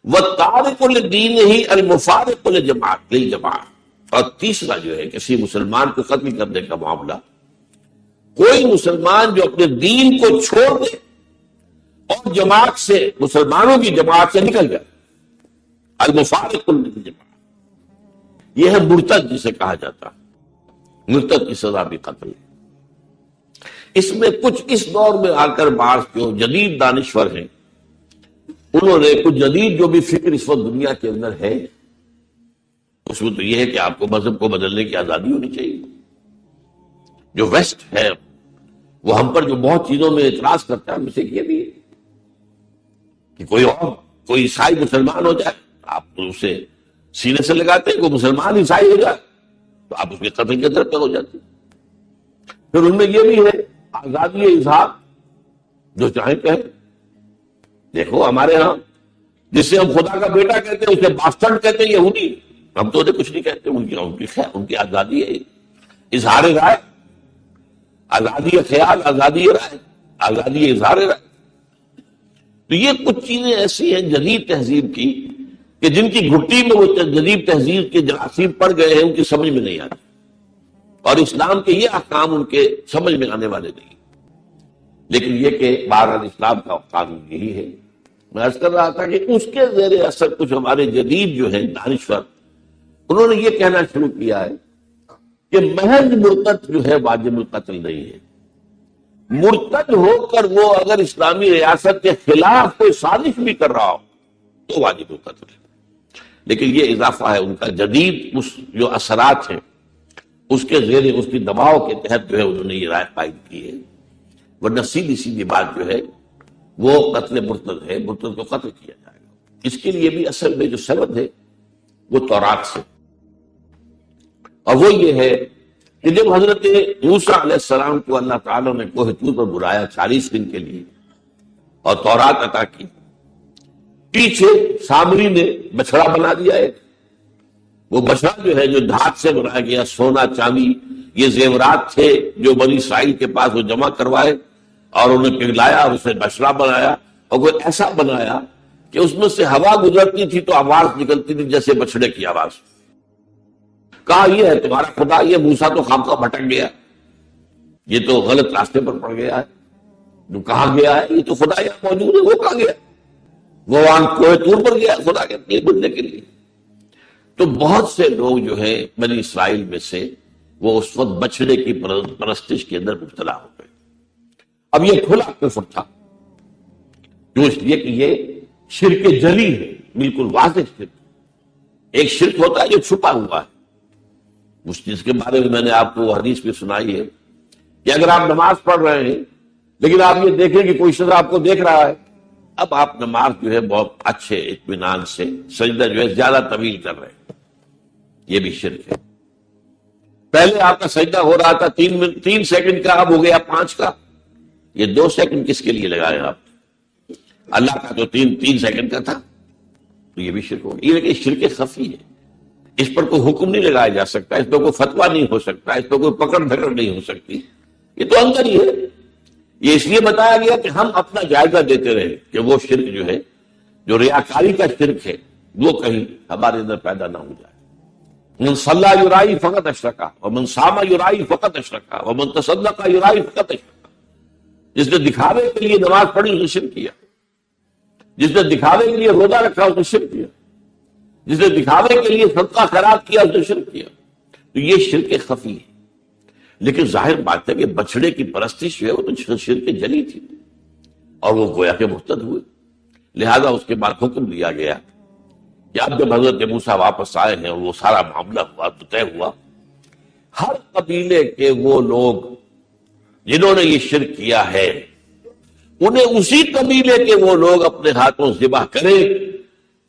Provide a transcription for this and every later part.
وَالتَّارِقُ لِدِينِهِ الْمُفَارِقُ لِلْجَمَاعَةِ، اور تیسرا جو ہے کسی مسلمان کو قتل کرنے کا معاملہ، کوئی مسلمان جو اپنے دین کو چھوڑ دے اور جماعت سے، مسلمانوں کی جماعت سے نکل جائے، المفارق للجماعۃ، یہ ہے مرتد جسے کہا جاتا ہے۔ مرتد کی سزا بھی قتل ہے۔ اس میں کچھ اس دور میں آ کر بعض جو جدید دانشور ہیں، انہوں نے کچھ جدید جو بھی فکر اس وقت دنیا کے اندر ہے، اس میں تو یہ ہے کہ آپ کو مذہب کو بدلنے کی آزادی ہونی چاہیے۔ جو ویسٹ ہے وہ ہم پر جو بہت چیزوں میں اعتراض کرتا ہے، ہم سے یہ بھی ہے کہ کوئی عیسائی مسلمان ہو جائے، آپ اسے سینے سے لگاتے ہیں، کوئی مسلمان عیسائی ہو جائے تو آپ اس کے قتل کے در پہ ہو جاتے ہیں۔ پھر ان میں یہ بھی ہے آزادی اظہار، جو چاہیں کہیں۔ دیکھو ہمارے ہاں جسے ہم خدا کا بیٹا کہتے ہیں اسے باسٹرڈ کہتے ہیں یہودی، ہم تو انہیں کچھ نہیں کہتے، ان کی آزادی ہے، اظہار رائے، آزادی خیال، آزادی رائے، آزادی اظہار رائے۔ تو یہ کچھ چیزیں ایسی ہیں جدید تہذیب کی کہ جن کی گھٹی میں وہ جدید تہذیب کے جراثیم پڑ گئے ہیں، ان کی سمجھ میں نہیں آتی، اور اسلام کے یہ احکام ان کے سمجھ میں آنے والے نہیں۔ لیکن یہ کہ بہرحال اسلام کا قانون یہی ہے۔ میں عرض کر رہا تھا کہ اس کے زیر اثر کچھ ہمارے جدید جو ہیں دانشور، انہوں نے یہ کہنا شروع کیا ہے کہ محض مرتد جو ہے واجب القتل نہیں ہے، مرتد ہو کر وہ اگر اسلامی ریاست کے خلاف کوئی سازش بھی کر رہا ہو تو واجب القتل ہے۔ لیکن یہ اضافہ ہے ان کا جدید، اس جو اثرات ہیں اس کے زیر، اس کی دباؤ کے تحت جو ہے انہوں نے یہ رائے قائم کی ہے، ورنہ سیدھی سیدھی بات جو ہے وہ قتل مرتد ہے، مرتد کو قتل کیا جائے گا۔ اس کے لیے بھی اصل میں جو سند ہے وہ تورات سے، اور وہ یہ ہے کہ جب حضرت موسیٰ علیہ السلام کو اللہ تعالیٰ نے کوہ طور پر بلایا 40 دن کے لیے اور تورات عطا کی، پیچھے سامری نے بچڑا بنا دیا ہے۔ وہ بچڑا جو ہے جو دھات سے بنایا گیا، سونا چاندی یہ زیورات تھے جو بنی اسرائیل کے پاس وہ جمع کروائے اور انہیں پگھلایا اور اسے بچڑا بنایا، اور وہ ایسا بنایا کہ اس میں سے ہوا گزرتی تھی تو آواز نکلتی تھی جیسے بچڑے کی آواز۔ کہا یہ ہے تمہارا خدا، یہ موسیٰ تو خامخواہ بھٹک گیا، یہ تو غلط راستے پر پڑ گیا ہے، جو کہاں گیا ہے، یہ تو خدا یہاں موجود ہے، وہ کہاں گیا، وہ وہاں کوہ طور پر گیا خدا کے لیے بننے کے لیے۔ تو بہت سے لوگ جو ہے بنی اسرائیل میں سے وہ اس وقت بچڑے کی پرستش کے اندر مبتلا ہو گئے۔ اب یہ کھلا کفر تھا، جو اس لیے کہ یہ شرک جلی ہے، بالکل واضح شرک۔ ایک شرک ہوتا ہے جو چھپا ہوا ہے، اس چیز کے بارے میں نے آپ کو حدیث بھی سنائی ہے کہ اگر آپ نماز پڑھ رہے ہیں لیکن آپ یہ دیکھیں کہ کوئی شخص آپ کو دیکھ رہا ہے، اب آپ نماز جو ہے بہت اچھے اطمینان سے سجدہ جو ہے زیادہ طویل کر رہے ہیں، یہ بھی شرک ہے۔ پہلے آپ کا سجدہ ہو رہا تھا 3 سیکنڈ کا، اب ہو گیا 5 کا، یہ 2 سیکنڈ کس کے لیے لگائے آپ؟ اللہ کا تو 3 سیکنڈ کا تھا، تو یہ بھی شرک ہو گیا۔ یہ لیکن شرک خفی ہے، اس پر کوئی حکم نہیں لگایا جا سکتا، اس پر کوئی فتویٰ نہیں ہو سکتا، اس پر کوئی پکڑ دھکڑ نہیں ہو سکتی، یہ تو اندر ہی ہے۔ یہ اس لیے بتایا گیا کہ ہم اپنا جائزہ دیتے رہے کہ وہ شرک جو ہے، جو ریاکاری کا شرک ہے، وہ کہیں ہمارے اندر پیدا نہ ہو جائے۔ من صلی یرائی فقط اشرکا ومن صام یرائی فقط اشرکا ومن تصدق یرائی فقط اشرکا۔ جس نے دکھاوے کے لیے نماز پڑھی اس نے شرک کیا، جس نے دکھاوے کے لیے روزہ رکھا اس نے شرک کیا، جس نے دکھاوے کے لیے صدقہ خیرات کیا اس نے شرک کیا۔ تو یہ شرک خفی ہے، لیکن ظاہر بات ہے کہ بچڑے کی پرستش جو ہے وہ تو شرک جلی تھی، اور وہ گویا کہ مرتد ہوئے۔ لہذا اس کے بعد حکم دیا گیا کہ اب جب حضرت موسیٰ واپس آئے ہیں اور وہ سارا معاملہ ہوا تو طے ہوا، ہر قبیلے کے وہ لوگ جنہوں نے یہ شرک کیا ہے انہیں اسی قبیلے کے وہ لوگ اپنے ہاتھوں ذبح کریں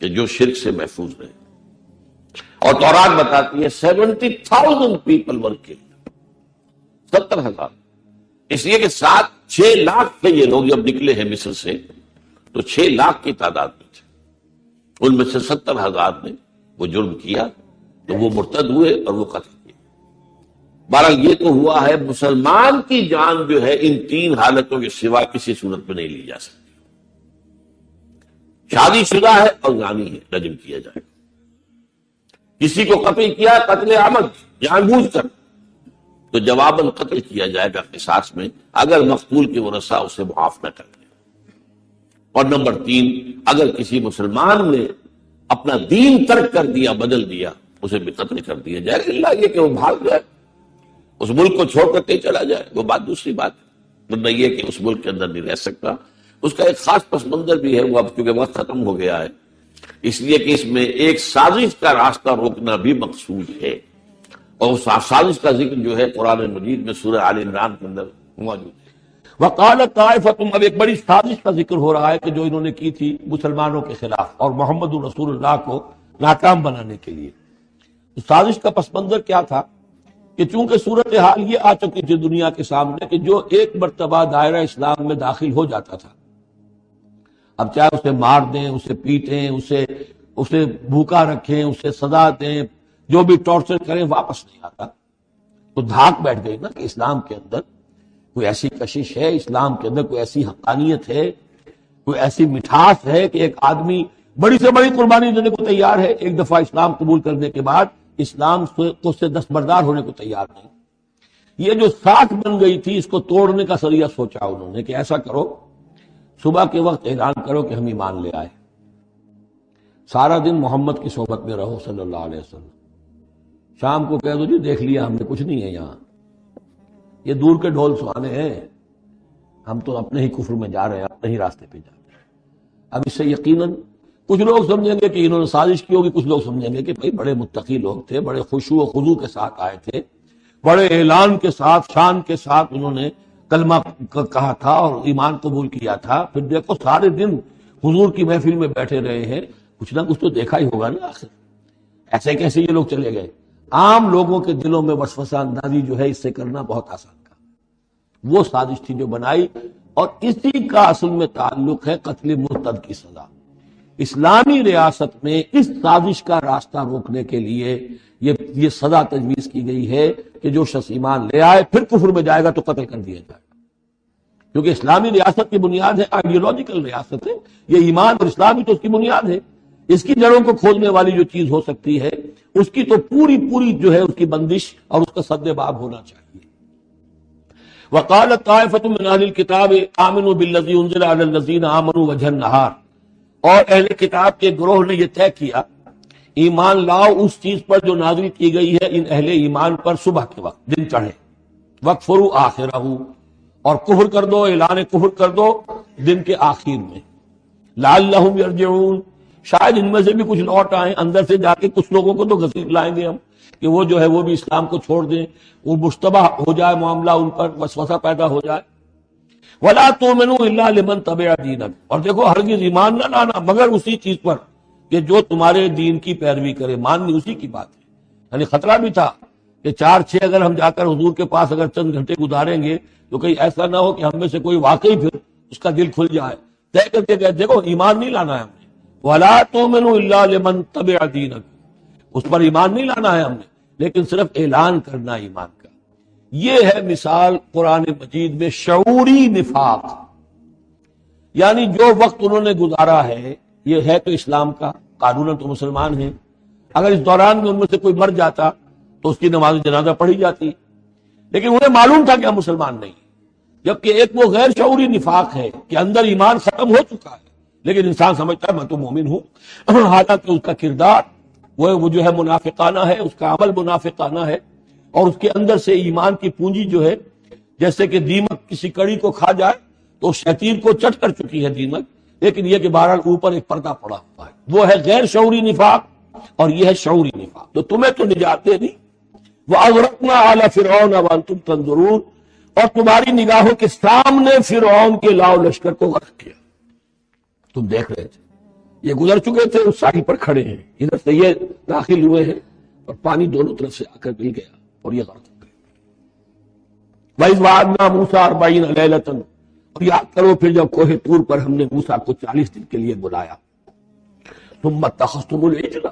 کہ جو شرک سے محفوظ رہے۔ اور تورات بتاتی ہے 70,000 پیپل ور کلڈ، 70,000، اس لیے کہ 6 لاکھ تھے یہ لوگ جب نکلے ہیں مصر سے، تو 6 لاکھ کی تعداد میں تھے، ان میں سے 70,000 نے وہ جرم کیا تو وہ مرتد ہوئے اور وہ قتل کیے۔ بہرحال یہ تو ہوا ہے، مسلمان کی جان جو ہے ان 3 حالتوں کے سوا کسی صورت میں نہیں لی جا سکتی۔ شادی شدہ ہے اور زانی ہے، رجم کیا جائے گا۔ کسی کو قتل کیا قتل عمد جان بوجھ کر تو جواباً قتل کیا جائے گا قصاص میں، اگر مقتول کے ورثاء اسے معاف نہ کر دیں۔ اور نمبر 3، اگر کسی مسلمان نے اپنا دین ترک کر دیا، بدل دیا، اسے بھی قتل کر دیا جائے گا، اللہ یہ کہ وہ بھاگ جائے، اس ملک کو چھوڑ کر کہیں چلا جائے، وہ بات دوسری بات ہے، ورنہ یہ کہ اس ملک کے اندر نہیں رہ سکتا۔ اس کا ایک خاص پس منظر بھی ہے، وہ اب کیونکہ وقت ختم ہو گیا ہے، اس لیے کہ اس میں ایک سازش کا راستہ روکنا بھی مقصود ہے، اور اس سازش کا ذکر جو ہے قرآن مجید میں سورہ آل عمران کے اندر موجود ہے۔ وقالت طائفۃ، اب ایک بڑی سازش کا ذکر ہو رہا ہے کہ جو انہوں نے کی تھی مسلمانوں کے خلاف اور محمد رسول اللہ کو ناکام بنانے کے لیے۔ سازش کا پس منظر کیا تھا کہ چونکہ صورتحال یہ آ چکی تھی دنیا کے سامنے کہ جو ایک مرتبہ دائرہ اسلام میں داخل ہو جاتا تھا، اب چاہے اسے مار دیں، اسے پیٹیں، اسے بھوکا رکھیں، اسے سزا دیں، جو بھی ٹارچر کریں، واپس نہیں آتا۔ تو دھاک بیٹھ گئی نا کہ اسلام کے اندر کوئی ایسی کشش ہے، اسلام کے اندر کوئی ایسی حقانیت ہے، کوئی ایسی مٹھاس ہے کہ ایک آدمی بڑی سے بڑی قربانی دینے کو تیار ہے، ایک دفعہ اسلام قبول کرنے کے بعد اسلام کو سے دستبردار ہونے کو تیار نہیں۔ یہ جو ساکھ بن گئی تھی، اس کو توڑنے کا ذریعہ سوچا انہوں نے کہ ایسا کرو، صبح کے وقت اعلان کرو کہ ہم ایمان لے آئے، سارا دن محمد کی صحبت میں رہو صلی اللہ علیہ وسلم، شام کو کہہ دو جی دیکھ لیا ہم نے، کچھ نہیں ہے یہاں، یہ دور کے ڈھول سہانے ہیں، ہم تو اپنے ہی کفر میں جا رہے ہیں، اپنے ہی راستے پہ جا رہے ہیں۔ اب اس سے یقیناً کچھ لوگ سمجھیں گے کہ انہوں نے سازش کی ہوگی، کچھ لوگ سمجھیں گے کہ بھائی بڑے متقی لوگ تھے، بڑے خشوع و خضوع کے ساتھ آئے تھے، بڑے اعلان کے ساتھ، شان کے ساتھ انہوں نے کلمہ کہا تھا اور ایمان قبول کیا تھا، پھر دیکھو سارے دن حضور کی محفل میں بیٹھے رہے ہیں، کچھ نہ کچھ تو دیکھا ہی ہوگا نا آخر، ایسے کیسے یہ لوگ چلے گئے؟ عام لوگوں کے دلوں میں وسوسہ اندازی جو ہے اس سے کرنا بہت آسان تھا، وہ سازش تھی جو بنائی، اور اسی کا اصل میں تعلق ہے قتل مرتد کی سزا۔ اسلامی ریاست میں اس سازش کا راستہ روکنے کے لیے یہ سزا تجویز کی گئی ہے کہ جو شخص ایمان لے آئے پھر کفر میں جائے گا تو قتل کر دیا جائے گا، کیونکہ اسلامی ریاست کی بنیاد ہے، آئیڈیولوجیکل ریاست ہے، یہ ایمان اور اسلام ہی تو اس کی بنیاد ہے، اس کی جڑوں کو کھولنے والی جو چیز ہو سکتی ہے اس کی تو پوری جو ہے اس کی بندش اور اس کا سد باب ہونا چاہیے۔ وقالت طائفة من اہل الکتاب آمنوا بالذی انزل علی الذین آمنوا وجہ النہار، اور اہل کتاب کے گروہ نے یہ طے کیا ایمان لاؤ اس چیز پر جو نازل کی گئی ہے ان اہل ایمان پر صبح کے وقت، دن چڑھے، وَاکْفُرُوا آخِرَهُ، اور کفر کر دو، اعلان کفر کر دو دن کے آخر میں، لعلہم یرجعون، شاید ان میں سے بھی کچھ لوٹ آئیں، اندر سے جا کے کچھ لوگوں کو تو گھسیٹ لائیں گے ہم کہ وہ جو ہے وہ بھی اسلام کو چھوڑ دیں، وہ مشتبہ ہو جائے معاملہ، ان پر وسوسہ پیدا ہو جائے۔ وَلَا تُؤْمِنُوا إِلَّا لِمَنْ تَبِعَ دِينَكُمْ، اور دیکھو ہرگز ایمان نہ لانا مگر اسی چیز پر کہ جو تمہارے دین کی پیروی کرے، ماننی اسی کی بات ہے۔ یعنی خطرہ بھی تھا کہ 4-6 اگر ہم جا کر حضور کے پاس اگر چند گھنٹے گزاریں گے تو کہیں ایسا نہ ہو کہ ہم میں سے کوئی واقعی پھر اس کا دل کھل جائے، طے کر کے دیکھو ایمان نہیں لانا ہے ہم نے، وَلَا تُؤْمِنُوا إِلَّا لِمَنْ تَبِعَ دِينَكُمْ، اس پر ایمان نہیں لانا ہے ہم نے، لیکن صرف اعلان کرنا ایمان کا۔ یہ ہے مثال قرآن مجید میں شعوری نفاق، یعنی جو وقت انہوں نے گزارا ہے یہ ہے تو اسلام کا، قانوناً تو مسلمان ہیں، اگر اس دوران میں ان میں سے کوئی مر جاتا تو اس کی نماز جنازہ پڑھی جاتی، لیکن انہیں معلوم تھا کہ ہم مسلمان نہیں، جبکہ ایک وہ غیر شعوری نفاق ہے کہ اندر ایمان ختم ہو چکا ہے لیکن انسان سمجھتا ہے میں تو مومن ہوں، حالانکہ اس کا کردار وہ جو ہے منافقانہ ہے، اس کا عمل منافقانہ ہے، اور اس کے اندر سے ایمان کی پونجی جو ہے جیسے کہ دیمک کسی کڑی کو کھا جائے تو شیطین کو چٹ کر چکی ہے دیمک، لیکن یہ کہ بہرحال اوپر ایک پردہ پڑا ہوا ہے، وہ ہے غیر شعوری نفاق اور یہ ہے شعوری نفاق۔ تو تمہیں تو نجات دے دی، وَأَغْرَقْنَا عَلَى فِرْعَوْنَ وَأَنْتُمْ تَنظُرُونَ، اور تمہاری نگاہوں کے سامنے فرعون کے لاؤ لشکر کو غرق کیا، تم دیکھ رہے تھے، یہ گزر چکے تھے، اس ساحل پر کھڑے ہیں، ادھر سے یہ داخل ہوئے ہیں اور پانی دونوں طرف سے آ کر مل گیا اور یہ غرق ہو گئے۔ وَإِذْ وَعَدْنَا مُوسَىٰ 40 لَيْلَةً، اور یاد کرو پھر جب کوہ طور پر ہم نے موسیٰ کو 40 دن کے لیے بلایا، ثُمَّ اتَّخَذْتُمُ الْعِجْلَ،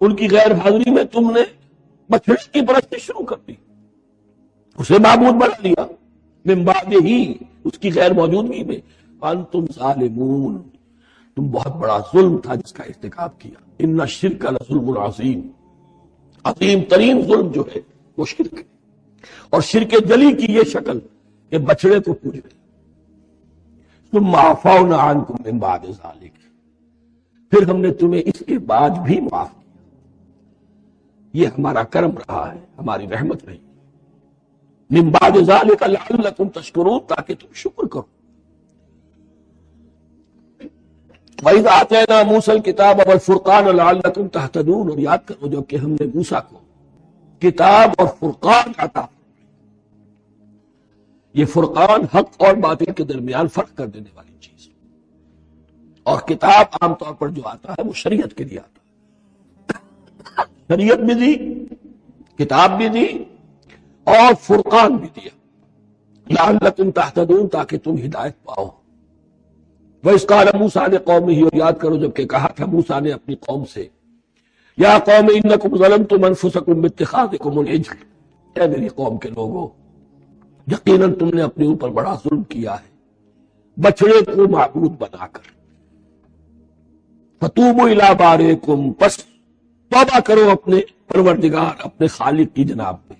ان کی غیر حاضری میں تم نے بچڑے کی پرستش شروع کر دی، اسے معبود بنا لیا، من بعدہ، اس کی غیر موجودگی میں، انتم ظالمون، تم بہت بڑا ظلم تھا جس کا ارتکاب کیا. ان الشرک لظلم عظیم، عظیم ترین ظلم جو ہے وہ شرک ہے. اور شرک جلی کی یہ شکل کہ بچڑے کو پوجتے. ثم عفونا عنکم من بعد ذلک، پھر ہم نے تمہیں اس کے بعد بھی معاف کیا. یہ ہمارا کرم رہا ہے، ہماری رحمت رہی. من بعد ذلک لعلکم تشکرون، تاکہ تم شکر کرو. وَإِذْ آتَيْنَا مُوسَى الْكِتَابَ وَالْفُرْقَانَ لَعَلَّكُمْ تَهْتَدُونَ، اور یاد کرو جب کہ ہم نے موسیٰ کو کتاب اور فرقان عطا. یہ فرقان حق اور باطل کے درمیان فرق کر دینے والی چیز، اور کتاب عام طور پر جو آتا ہے وہ شریعت کے لیے آتا ہے. شریعت بھی دی، کتاب بھی دی، اور فرقان بھی دیا. لعلکم تہتدون، تاکہ تم ہدایت پاؤ. وَإِذْ قَالَ مُوسَىٰ لِقَوْمِهِ، اور یاد کرو جب کہ کہا تھا موسیٰ نے اپنی قوم سے، یا قوم انکم ظلمتم انفسکم باتخاذکم العجل، اے میری قوم کے لوگوں، یقیناً تم نے اپنے اوپر بڑا ظلم کیا ہے بچڑے کو معبود بنا کر. فتوبوا الی بارئکم، پس توبہ کرو اپنے پروردگار، اپنے خالق کی جناب میں.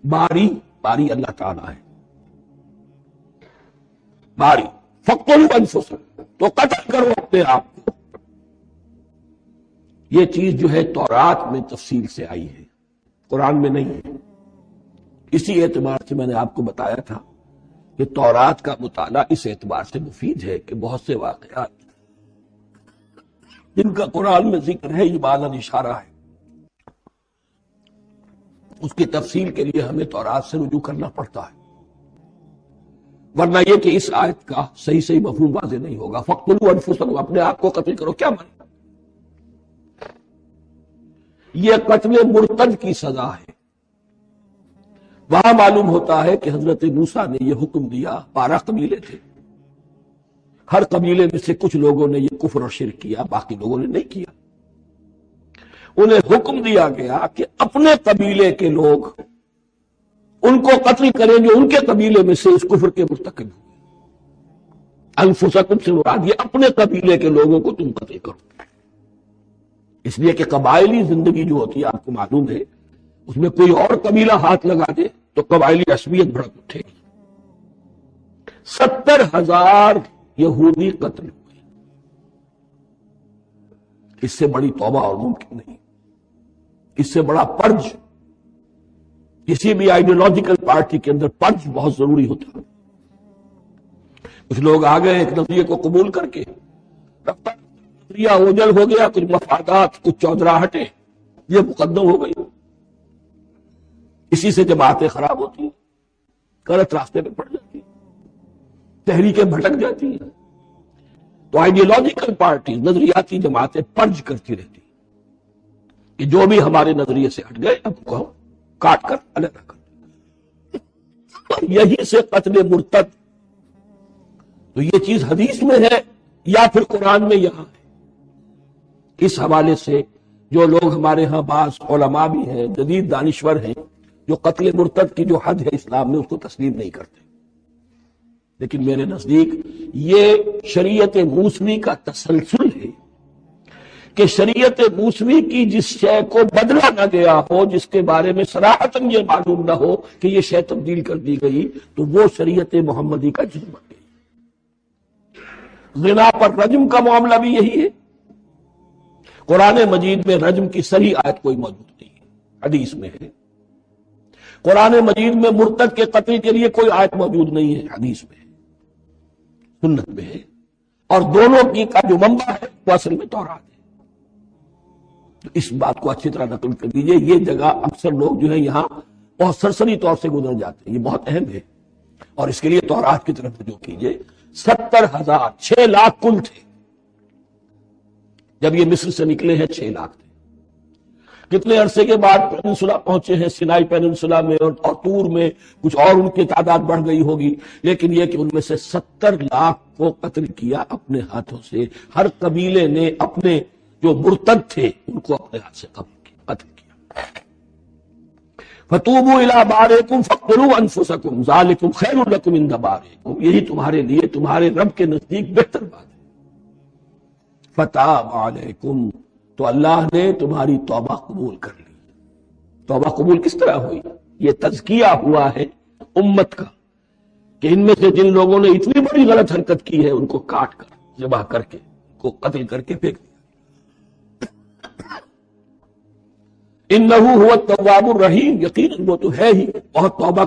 باری اللہ تعالیٰ ہے. باری فقتلوا انفسکم، تو قتل کرو اپنے آپ کو. یہ چیز جو ہے تورات میں تفصیل سے آئی ہے، قرآن میں نہیں ہے. اسی اعتبار سے میں نے آپ کو بتایا تھا کہ تورات کا مطالعہ اس اعتبار سے مفید ہے کہ بہت سے واقعات جن کا قرآن میں ذکر ہے، یہ بالاً اشارہ ہے، اس کی تفصیل کے لیے ہمیں تورات سے رجوع کرنا پڑتا ہے. ورنہ یہ کہ اس آیت کا صحیح مفہوم واضح نہیں ہوگا. فَقْتُلُوا أَنفُسَكُمْ، اپنے آپ کو قتل کرو، کیا معنی؟ یہ قتل مرتد کی سزا ہے. وہاں معلوم ہوتا ہے کہ حضرت موسیٰ نے یہ حکم دیا. 12 قبیلے تھے، ہر قبیلے میں سے کچھ لوگوں نے یہ کفر اور شرک کیا، باقی لوگوں نے نہیں کیا. انہیں حکم دیا گیا کہ اپنے قبیلے کے لوگ ان کو قتل کریں جو ان کے قبیلے میں سے اس کفر کے مرتکب ہوئے. انفسکم سے مراد یہ اپنے قبیلے کے لوگوں کو تم قتل کرو. اس لیے کہ قبائلی زندگی جو ہوتی ہے آپ کو معلوم ہے، اس میں کوئی اور قبیلہ ہاتھ لگا دے تو قبائلی عصبیت بھڑک اٹھے گی. 70,000 یہودی قتل ہوئے. اس سے بڑی توبہ اور ممکن نہیں. اس سے بڑا پرج، کسی بھی آئیڈیولوجیکل پارٹی کے اندر پرج بہت ضروری ہوتا ہے. کچھ لوگ آ گئے ایک نظریے کو قبول کر کے، نظریہ اوجل ہو گیا، کچھ مفادات، کچھ چودراہٹیں، یہ مقدم ہو گئی. اسی سے جماعتیں خراب ہوتی ہیں، غلط راستے پہ پڑ جاتی ہیں، تحریکیں بھٹک جاتی ہیں. تو آئیڈیولوجیکل پارٹی، نظریاتی جماعتیں پرج کرتی رہتی ہیں کہ جو بھی ہمارے نظریے سے ہٹ گئے اب کو کاٹ کر الگ کر. یہی سے قتل مرتد، تو یہ چیز حدیث میں ہے یا پھر قرآن میں یہاں ہے. اس حوالے سے جو لوگ ہمارے ہاں بعض علماء بھی ہیں، جدید دانشور ہیں، جو قتل مرتد کی جو حد ہے اسلام میں اس کو تسلیم نہیں کرتے. لیکن میرے نزدیک یہ شریعت موسوی کا تسلسل ہے کہ شریعت موسوی کی جس شے کو بدلا نہ گیا ہو، جس کے بارے میں صراحتاً یہ معلوم نہ ہو کہ یہ شے تبدیل کر دی گئی، تو وہ شریعت محمدی کا جرم بن گئی. زنا پر رجم کا معاملہ بھی یہی ہے. قرآن مجید میں رجم کی صحیح آیت کوئی موجود نہیں ہے، حدیث میں ہے. قرآن مجید میں مرتد کے قتل کے لیے کوئی آیت موجود نہیں ہے، حدیث میں ہے، سنت میں ہے. اور دونوں کی کا جو منبع ہے وہ اصل میں تورات ہے. تو اس بات کو اچھی طرح نقل کر دیجئے. یہ جگہ اکثر لوگ جو ہے یہاں بہت سرسری طور سے گزر جاتے ہیں، یہ بہت اہم ہے. اور اس کے لیے تورات کی طرف رجوع کیجئے. 70,000، 6 لاکھ کل تھے جب یہ مصر سے نکلے ہیں. 6 لاکھ تھے. کتنے عرصے کے بعد پیننسولا پہنچے ہیں، سینائی پیننسولا میں اور طور میں، کچھ اور ان کی تعداد بڑھ گئی ہوگی، لیکن یہ کہ ان میں سے 70 لاکھ کو قتل کیا اپنے ہاتھوں سے. ہر قبیلے نے اپنے جو مرتد تھے ان کو اپنے ہاتھ سے قتل کیا. فَتُوبُوا إِلَىٰ بَارِئِكُمْ فَاقْتُلُوا أَنفُسَكُمْ ذَٰلِكُمْ خَيْرٌ لَكُمْ عِندَ بَارِئِكُمْ، یہی تمہارے لیے تمہارے رب کے نزدیک بہتر بات ہے. فتاب علیکم، تو اللہ نے تمہاری توبہ قبول کر لی۔ توبہ قبول کس طرح ہوئی؟ یہ تزکیہ ہوا ہے امت کا کہ ان میں سے جن لوگوں نے اتنی بڑی غلط حرکت کی ہے ان کو کاٹ کر، ذبح کر کے، کو قتل کر کے پھینک دیا۔ انہ هو التواب الرحیم، یقیناً وہ تو ہے ہی بہت توبہ